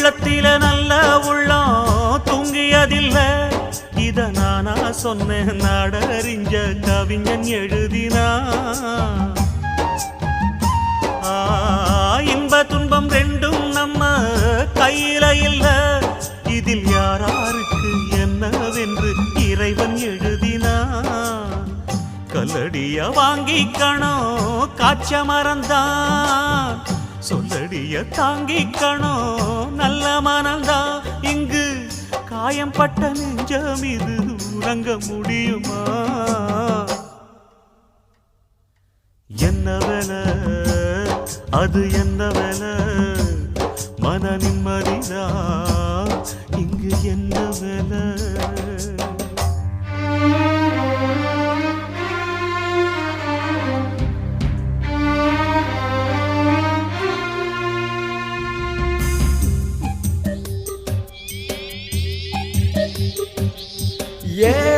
உள்ளத்தில நல்ல உள்ளம் தூங்கியதில்ல. இத நானா சொன்னேன், நாடறிஞ்ச கவிஞன் எழுதினா. இன்ப துன்பம் ரெண்டும் நம்ம கையில இல்ல. இதில் யாராருக்கு என்னவென்று இறைவன் எழுதினா. கல்லடிய வாங்கிக்கணும் காய்ச்ச மறந்தான், சொல்லடிய தாங்கிக்கணும் நல்ல மனந்தான். இங்கு காயம் பட்ட நெஞ்சம் இது உறங்க முடியுமா? என்ன வேலை அது, என்ன வேலை? மன நிம்மதிதான் இங்கு என்ன வேலை? Yeah.